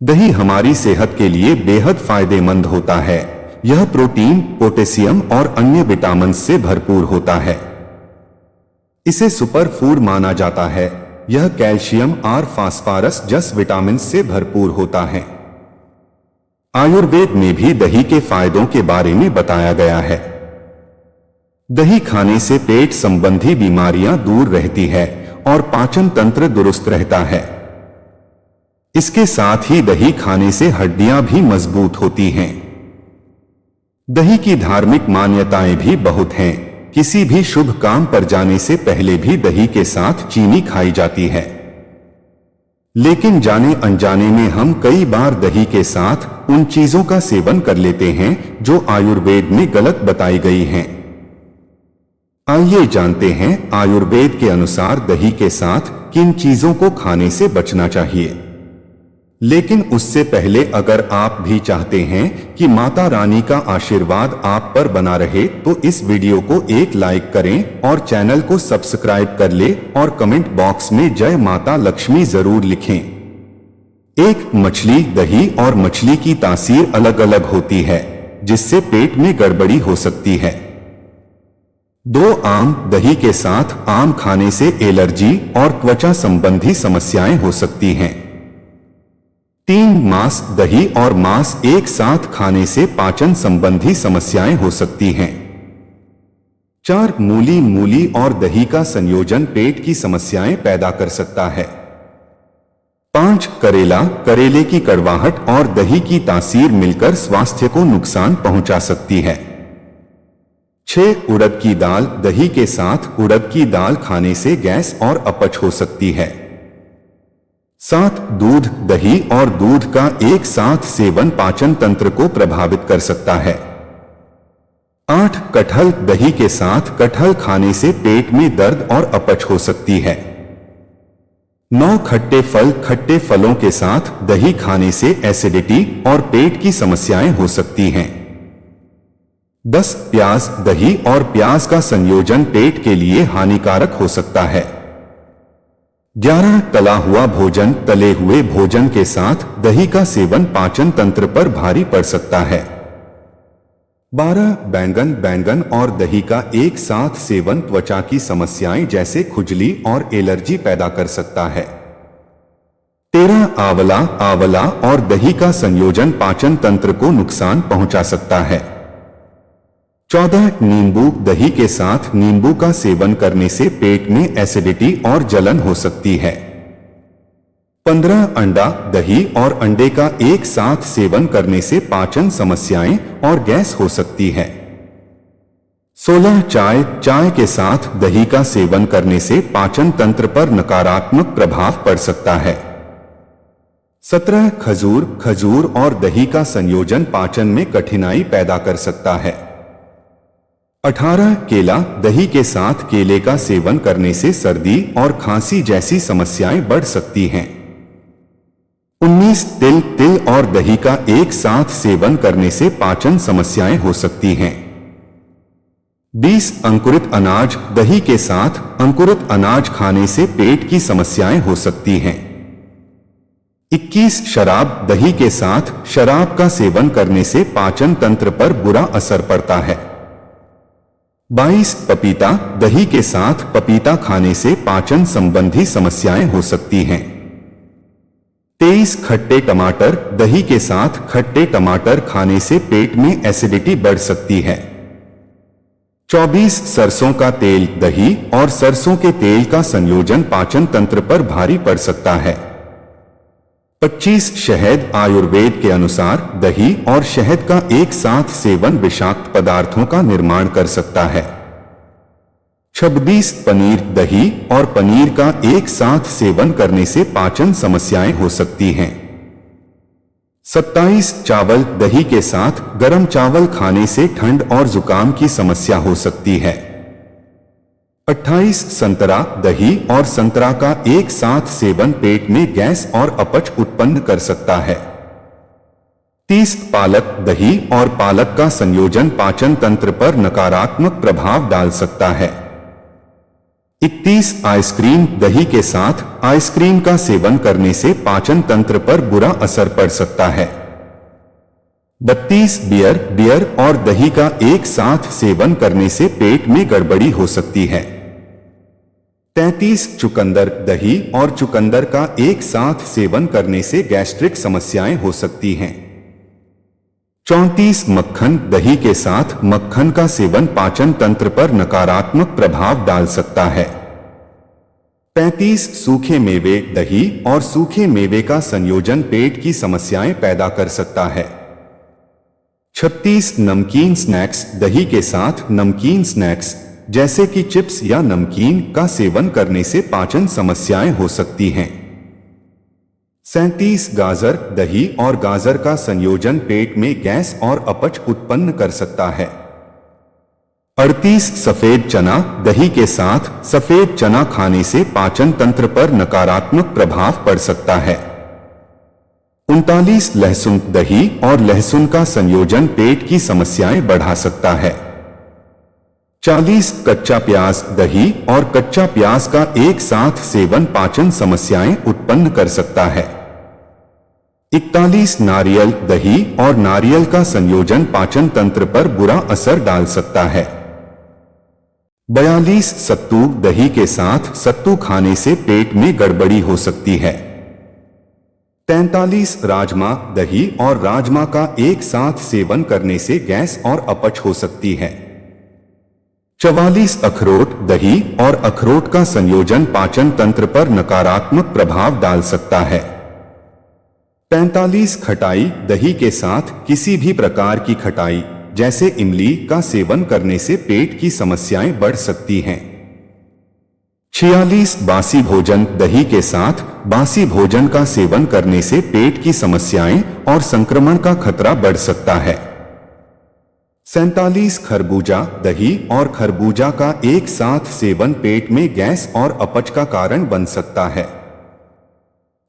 दही हमारी सेहत के लिए बेहद फायदेमंद होता है। यह प्रोटीन, पोटेशियम और अन्य विटामिन से भरपूर होता है। इसे सुपर फूड माना जाता है। यह कैल्शियम और फास्फोरस जैसे विटामिन से भरपूर होता है। आयुर्वेद में भी दही के फायदों के बारे में बताया गया है। दही खाने से पेट संबंधी बीमारियां दूर रहती है और पाचन तंत्र दुरुस्त रहता है। इसके साथ ही दही खाने से हड्डियां भी मजबूत होती हैं। दही की धार्मिक मान्यताएं भी बहुत हैं। किसी भी शुभ काम पर जाने से पहले भी दही के साथ चीनी खाई जाती है। लेकिन जाने अनजाने में हम कई बार दही के साथ उन चीजों का सेवन कर लेते हैं जो आयुर्वेद में गलत बताई गई हैं। आइए जानते हैं आयुर्वेद के अनुसार दही के साथ किन चीजों को खाने से बचना चाहिए। लेकिन उससे पहले अगर आप भी चाहते हैं कि माता रानी का आशीर्वाद आप पर बना रहे तो इस वीडियो को एक लाइक करें और चैनल को सब्सक्राइब कर ले और कमेंट बॉक्स में जय माता लक्ष्मी जरूर लिखें। एक मछली, दही और मछली की तासीर अलग अलग होती है, जिससे पेट में गड़बड़ी हो सकती है। 2 आम, दही के साथ आम खाने से एलर्जी और त्वचा संबंधी समस्याएं हो सकती हैं। 3 मांस, दही और मांस एक साथ खाने से पाचन संबंधी समस्याएं हो सकती हैं। 4 मूली, मूली और दही का संयोजन पेट की समस्याएं पैदा कर सकता है। 5 करेला, करेले की कड़वाहट और दही की तासीर मिलकर स्वास्थ्य को नुकसान पहुंचा सकती है। 6 उड़द की दाल, दही के साथ उड़द की दाल खाने से गैस और अपच हो सकती है। 7 दूध, दही और दूध का एक साथ सेवन पाचन तंत्र को प्रभावित कर सकता है। 8 कटहल, दही के साथ कटहल खाने से पेट में दर्द और अपच हो सकती है। 9 खट्टे फल, खट्टे फलों के साथ दही खाने से एसिडिटी और पेट की समस्याएं हो सकती हैं। 10 प्याज, दही और प्याज का संयोजन पेट के लिए हानिकारक हो सकता है। 11 तला हुआ भोजन, तले हुए भोजन के साथ दही का सेवन पाचन तंत्र पर भारी पड़ सकता है। 12 बैंगन, बैंगन और दही का एक साथ सेवन त्वचा की समस्याएं जैसे खुजली और एलर्जी पैदा कर सकता है। 13 आंवला, आंवला और दही का संयोजन पाचन तंत्र को नुकसान पहुंचा सकता है। 14 नींबू, दही के साथ नींबू का सेवन करने से पेट में एसिडिटी और जलन हो सकती है। 15 अंडा, दही और अंडे का एक साथ सेवन करने से पाचन समस्याएं और गैस हो सकती है। 16 चाय, चाय के साथ दही का सेवन करने से पाचन तंत्र पर नकारात्मक प्रभाव पड़ सकता है। 17 खजूर, खजूर और दही का संयोजन पाचन में कठिनाई पैदा कर सकता है। 18 केला, दही के साथ केले का सेवन करने से सर्दी और खांसी जैसी समस्याएं बढ़ सकती हैं। 19 तिल, तिल और दही का एक साथ सेवन करने से पाचन समस्याएं हो सकती हैं। 20 अंकुरित अनाज, दही के साथ अंकुरित अनाज खाने से पेट की समस्याएं हो सकती हैं। 21 शराब, दही के साथ शराब का सेवन करने से पाचन तंत्र पर बुरा असर पड़ता है। 22 पपीता, दही के साथ पपीता खाने से पाचन संबंधी समस्याएं हो सकती हैं। 23 खट्टे टमाटर, दही के साथ खट्टे टमाटर खाने से पेट में एसिडिटी बढ़ सकती है। 24 सरसों का तेल, दही और सरसों के तेल का संयोजन पाचन तंत्र पर भारी पड़ सकता है। 25 शहद, आयुर्वेद के अनुसार दही और शहद का एक साथ सेवन विषाक्त पदार्थों का निर्माण कर सकता है। 26 पनीर, दही और पनीर का एक साथ सेवन करने से पाचन समस्याएं हो सकती हैं। 27 चावल, दही के साथ गर्म चावल खाने से ठंड और जुकाम की समस्या हो सकती है। 28 संतरा, दही और संतरा का एक साथ सेवन पेट में गैस और अपच उत्पन्न कर सकता है। 30 पालक, दही और पालक का संयोजन पाचन तंत्र पर नकारात्मक प्रभाव डाल सकता है। 31 आइसक्रीम। दही के साथ आइसक्रीम का सेवन करने से पाचन तंत्र पर बुरा असर पड़ सकता है। 32 बियर और दही का एक साथ सेवन करने से पेट में गड़बड़ी हो सकती है। 33 चुकंदर। दही और चुकंदर का एक साथ सेवन करने से गैस्ट्रिक समस्याएं हो सकती हैं। 34 मक्खन। दही के साथ मक्खन का सेवन पाचन तंत्र पर नकारात्मक प्रभाव डाल सकता है। 35 सूखे मेवे। दही और सूखे मेवे का संयोजन पेट की समस्याएं पैदा कर सकता है। 36 नमकीन स्नैक्स। दही के साथ नमकीन स्नैक्स जैसे कि चिप्स या नमकीन का सेवन करने से पाचन समस्याएं हो सकती हैं। 37 गाजर। दही और गाजर का संयोजन पेट में गैस और अपच उत्पन्न कर सकता है। 38 सफेद चना। दही के साथ सफेद चना खाने से पाचन तंत्र पर नकारात्मक प्रभाव पड़ सकता है। 39 लहसुन। दही और लहसुन का संयोजन पेट की समस्याएं बढ़ा सकता है। 40 कच्चा प्याज। दही और कच्चा प्याज का एक साथ सेवन पाचन समस्याएं उत्पन्न कर सकता है। 41 नारियल। दही और नारियल का संयोजन पाचन तंत्र पर बुरा असर डाल सकता है। 42 सत्तू। दही के साथ सत्तू खाने से पेट में गड़बड़ी हो सकती है। 43 राजमा। दही और राजमा का एक साथ सेवन करने से गैस और अपच हो सकती है। 44 अखरोट। दही और अखरोट का संयोजन पाचन तंत्र पर नकारात्मक प्रभाव डाल सकता है। 45 खटाई। दही के साथ किसी भी प्रकार की खटाई जैसे इमली का सेवन करने से पेट की समस्याएं बढ़ सकती हैं। 46 बासी भोजन। दही के साथ बासी भोजन का सेवन करने से पेट की समस्याएं और संक्रमण का खतरा बढ़ सकता है। 47 खरबूजा। दही और खरबूजा का एक साथ सेवन पेट में गैस और अपच का कारण बन सकता है।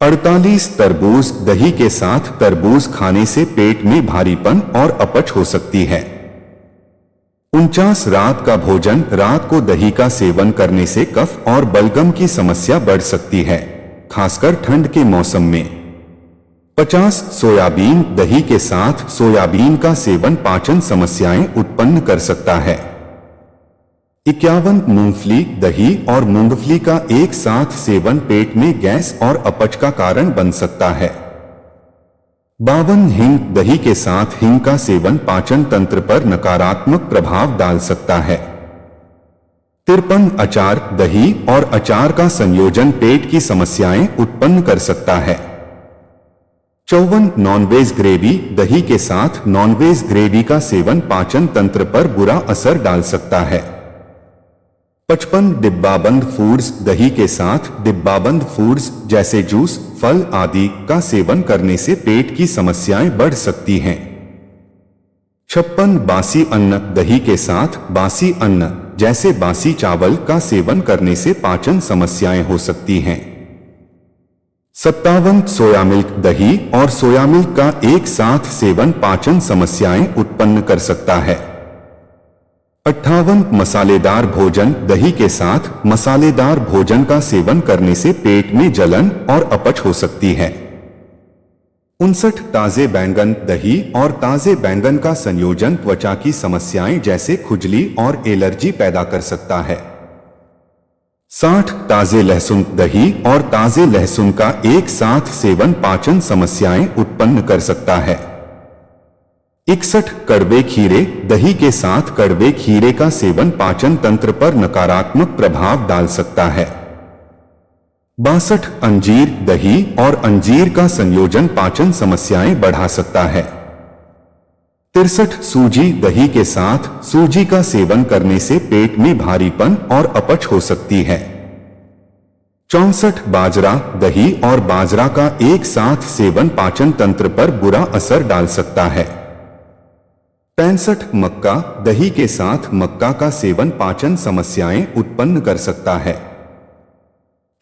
48 तरबूज। दही के साथ तरबूज खाने से पेट में भारीपन और अपच हो सकती है। 49 रात का भोजन। रात को दही का सेवन करने से कफ और बलगम की समस्या बढ़ सकती है, खासकर ठंड के मौसम में। 50 सोयाबीन। दही के साथ सोयाबीन का सेवन पाचन समस्याएं उत्पन्न कर सकता है। 51 मूंगफली। दही और मूंगफली का एक साथ सेवन पेट में गैस और अपच का कारण बन सकता है। 52 हींग। दही के साथ हींग का सेवन पाचन तंत्र पर नकारात्मक प्रभाव डाल सकता है। 53 अचार। दही और अचार का संयोजन पेट की समस्याएं उत्पन्न कर सकता है। 54 नॉनवेज ग्रेवी। दही के साथ नॉनवेज ग्रेवी का सेवन पाचन तंत्र पर बुरा असर डाल सकता है। 55 डिब्बाबंद फूड्स। दही के साथ डिब्बाबंद फूड्स जैसे जूस, फल आदि का सेवन करने से पेट की समस्याएं बढ़ सकती हैं। 56 बासी अन्न। दही के साथ बासी अन्न जैसे बासी चावल का सेवन करने से पाचन समस्याएं हो सकती हैं। 57 सोया मिल्क। दही और सोया मिल्क का एक साथ सेवन पाचन समस्याएं उत्पन्न कर सकता है। 58 मसालेदार भोजन। दही के साथ मसालेदार भोजन का सेवन करने से पेट में जलन और अपच हो सकती है। 59 ताजे बैंगन। दही और ताजे बैंगन का संयोजन त्वचा की समस्याएं जैसे खुजली और एलर्जी पैदा कर सकता है। 60 ताजे लहसुन। दही और ताजे लहसुन का एक साथ सेवन पाचन समस्याएं उत्पन्न कर सकता है। 61 कड़वे खीरे। दही के साथ कड़वे खीरे का सेवन पाचन तंत्र पर नकारात्मक प्रभाव डाल सकता है। 62 अंजीर। दही और अंजीर का संयोजन पाचन समस्याएं बढ़ा सकता है। 63 सूजी। दही के साथ सूजी का सेवन करने से पेट में भारीपन और अपच हो सकती है। 64 बाजरा। दही और बाजरा का एक साथ सेवन पाचन तंत्र पर बुरा असर डाल सकता है। 65 मक्का। दही के साथ मक्का का सेवन पाचन समस्याएं उत्पन्न कर सकता है।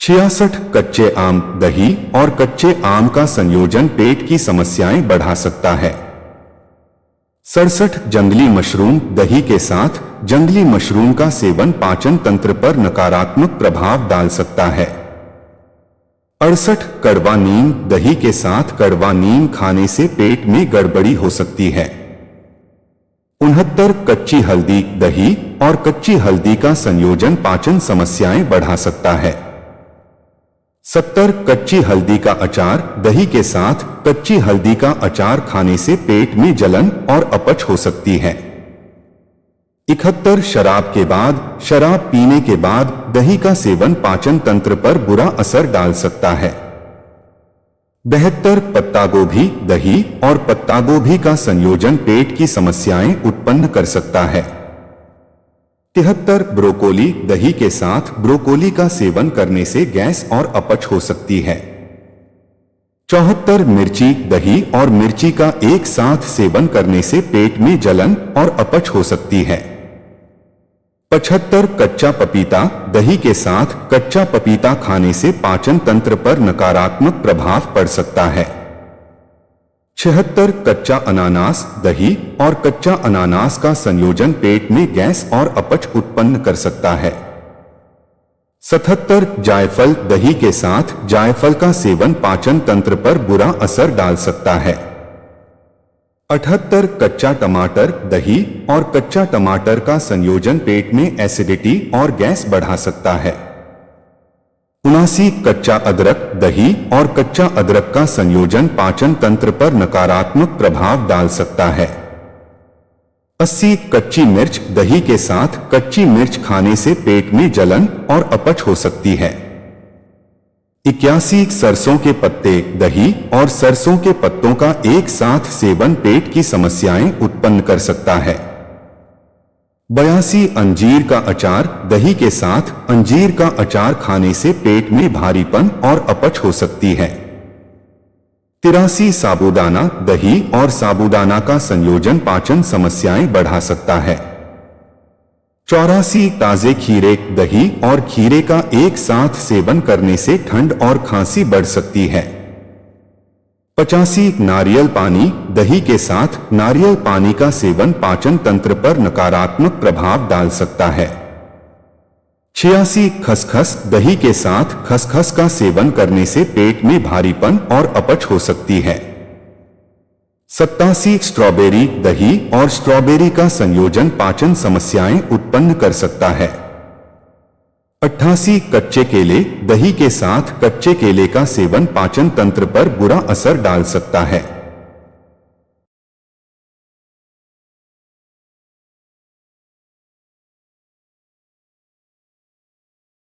66 कच्चे आम। दही और कच्चे आम का संयोजन पेट की समस्याएं बढ़ा सकता है। 67 जंगली मशरूम दही के साथ जंगली मशरूम का सेवन पाचन तंत्र पर नकारात्मक प्रभाव डाल सकता है। 68 कड़वा नीम दही के साथ कड़वा नीम खाने से पेट में गड़बड़ी हो सकती है। 69 कच्ची हल्दी दही और कच्ची हल्दी का संयोजन पाचन समस्याएं बढ़ा सकता है। 70 कच्ची हल्दी का अचार दही के साथ कच्ची हल्दी का अचार खाने से पेट में जलन और अपच हो सकती है। 71 शराब के बाद शराब पीने के बाद दही का सेवन पाचन तंत्र पर बुरा असर डाल सकता है। 72 पत्ता गोभी दही और पत्ता गोभी का संयोजन पेट की समस्याएं उत्पन्न कर सकता है। 73 ब्रोकोली दही के साथ ब्रोकोली का सेवन करने से गैस और अपच हो सकती है। 74 मिर्ची दही और मिर्ची का एक साथ सेवन करने से पेट में जलन और अपच हो सकती है। 75 कच्चा पपीता दही के साथ कच्चा पपीता खाने से पाचन तंत्र पर नकारात्मक प्रभाव पड़ सकता है। 76 कच्चा अनानास दही और कच्चा अनानास का संयोजन पेट में गैस और अपच उत्पन्न कर सकता है। 77 जायफल दही के साथ जायफल का सेवन पाचन तंत्र पर बुरा असर डाल सकता है। 78 कच्चा टमाटर दही और कच्चा टमाटर का संयोजन पेट में एसिडिटी और गैस बढ़ा सकता है। 79 कच्चा अदरक दही और कच्चा अदरक का संयोजन पाचन तंत्र पर नकारात्मक प्रभाव डाल सकता है। 80 कच्ची मिर्च दही के साथ कच्ची मिर्च खाने से पेट में जलन और अपच हो सकती है। 81 सरसों के पत्ते दही और सरसों के पत्तों का एक साथ सेवन पेट की समस्याएं उत्पन्न कर सकता है। 82 अंजीर का अचार दही के साथ अंजीर का अचार खाने से पेट में भारीपन और अपच हो सकती है। 83 साबूदाना दही और साबूदाना का संयोजन पाचन समस्याएं बढ़ा सकता है। 84 ताजे खीरे दही और खीरे का एक साथ सेवन करने से ठंड और खांसी बढ़ सकती है। 85 नारियल पानी दही के साथ नारियल पानी का सेवन पाचन तंत्र पर नकारात्मक प्रभाव डाल सकता है। 86 खसखस दही के साथ खसखस का सेवन करने से पेट में भारीपन और अपच हो सकती है। 87 स्ट्रॉबेरी दही और स्ट्रॉबेरी का संयोजन पाचन समस्याएं उत्पन्न कर सकता है। 88 कच्चे केले दही के साथ कच्चे केले का सेवन पाचन तंत्र पर बुरा असर डाल सकता है।